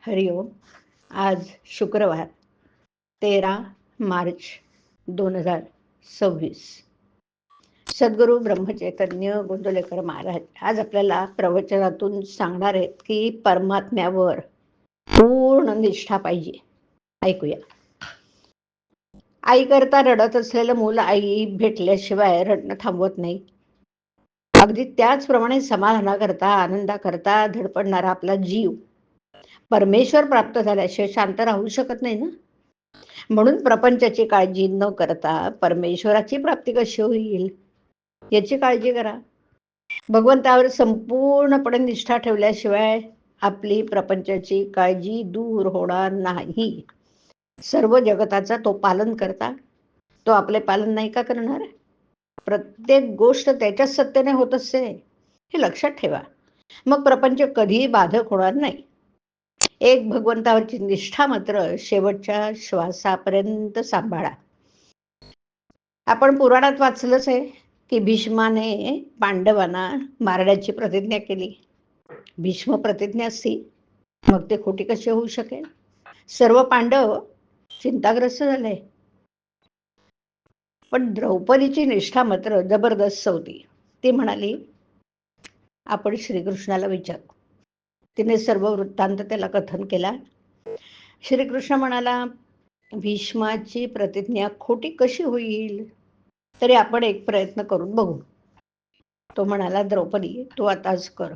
हरिओम. आज शुक्रवार 13 मार्च 2026. सद्गुरू ब्रह्मचैतन्य गोंदवलेकर महाराज आज आपल्याला प्रवचनातून सांगणार आहेत की परमात्म्यावर पूर्ण निष्ठा पाहिजे. ऐकूया. आई करता रडत असलेलं मूल आई भेटल्याशिवाय रडणं थांबवत नाही. अगदी त्याचप्रमाणे समाधानाकरता आनंदाकरता धडपडणारा आपला जीव परमेश्वर प्राप्त झाल्याशिवाय शांत राहू शकत नाही ना. म्हणून प्रपंचाची काळजी न करता परमेश्वराची प्राप्ती कशी होईल याची काळजी करा. भगवंतावर संपूर्णपणे निष्ठा ठेवल्याशिवाय आपली प्रपंचाची काळजी दूर होणार नाही. सर्व जगताचा तो पालन करता, तो आपले पालन नाही का करणार? प्रत्येक गोष्ट त्याच्याच सत्तेने होत असते हे लक्षात ठेवा. मग प्रपंच कधीही बाधक होणार नाही. एक भगवंतावरची निष्ठा मात्र शेवटच्या श्वासापर्यंत सांभाळा. आपण पुराणात वाचलंच आहे की भीष्माने पांडवांना मारण्याची प्रतिज्ञा केली. भीष्म प्रतिज्ञा असती मग ते खोटी कशी होऊ शकेल? सर्व पांडव चिंताग्रस्त झाले. पण द्रौपदीची निष्ठा मात्र जबरदस्त होती. ती म्हणाली आपण श्रीकृष्णाला विचारू. तिने सर्व वृत्तांत त्याला कथन केला. श्रीकृष्ण म्हणाला भीष्माची प्रतिज्ञा खोटी कशी होईल? तरी आपण एक प्रयत्न करून बघू. तो म्हणाला द्रौपदी तू आताच कर.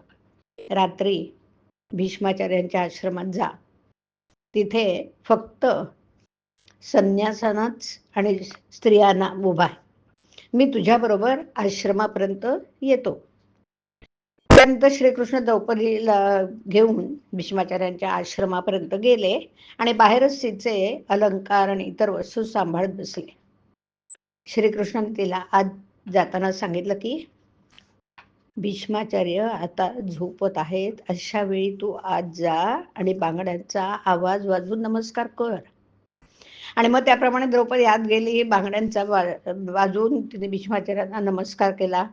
रात्री भीष्माचार्यांच्या आश्रमात जा. तिथे फक्त संन्यासांनाच आणि स्त्रियांना उभा. मी तुझ्याबरोबर आश्रमापर्यंत येतो. त्यानंतर श्रीकृष्ण द्रौपदीला घेऊन भीष्माचार्यांच्या आश्रमापर्यंत गेले आणि बाहेरच तिचे अलंकार आणि इतर वस्तू सांभाळत बसले. श्रीकृष्णाने तिला आज जाताना सांगितलं की भीष्माचार्य आता झोपत आहेत, अशा वेळी तू आज जा आणि बांगड्यांचा आवाज वाजवून नमस्कार कर. आणि मग त्याप्रमाणे द्रौपदी आत गेली. बांगड्यांचा वाजवून तिने भीष्माचार्यांना नमस्कार केला.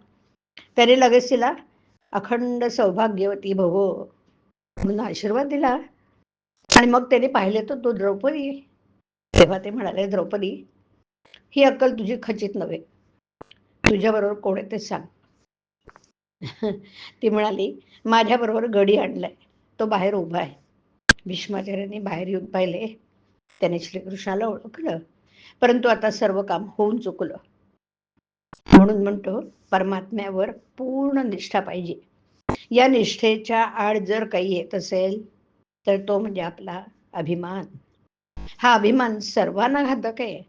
त्याने लगेच तिला अखंड सौभाग्यवती भव म्हणून आशीर्वाद दिला. आणि मग त्याने पाहिले तो द्रौपदी. तेव्हा ते म्हणाले द्रौपदी ही अक्कल तुझी खचित नव्हे. तुझ्याबरोबर कोण आहे ते सांग. ती म्हणाली माझ्याबरोबर गडी आणलाय, तो बाहेर उभा आहे. भीष्माचार्यांनी बाहेर येऊन पाहिले. त्याने श्रीकृष्णाला ओळखलं, परंतु आता सर्व काम होऊन चुकलं. म्हणून म्हणतो परमात्म्यावर पूर्ण निष्ठा पाहिजे. या निष्ठेच्या आड जर काही येत असेल तर तो म्हणजे आपला अभिमान. हा अभिमान सर्वांना घातक आहे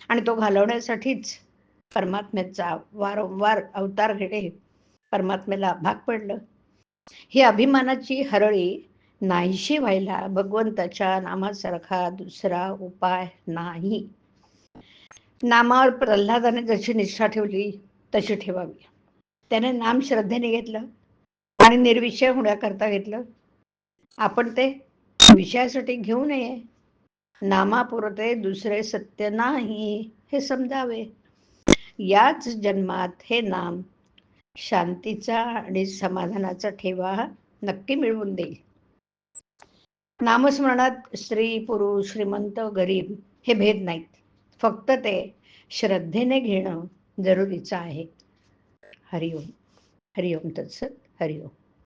आणि तो घालवण्यासाठीच परमात्म्याचा वारंवार अवतार घेणे परमात्म्याला भाग पडलं. ही अभिमानाची हरळी नाहीशी व्हायला भगवंताच्या नामासारखा दुसरा उपाय नाही. नामावर प्रल्हादाने जशी निष्ठा ठेवली तशी ठेवावी. त्याने नाम श्रद्धेने घेतलं आणि निर्विषय होण्याकरता घेतलं. आपण ते विषयासाठी घेऊ नये. नामापुरते दुसरे सत्य नाही हे समजावे. याच जन्मात हे नाम शांतीचा आणि समाधानाचा ठेवा नक्की मिळवून देईल. नामस्मरणात स्त्री पुरुष श्रीमंत गरीब हे भेद नाहीत. फक्त ते श्रद्धेने घेणं जरुरीचं आहे. हरिओम. हरिओम तत्सत. हरिओम.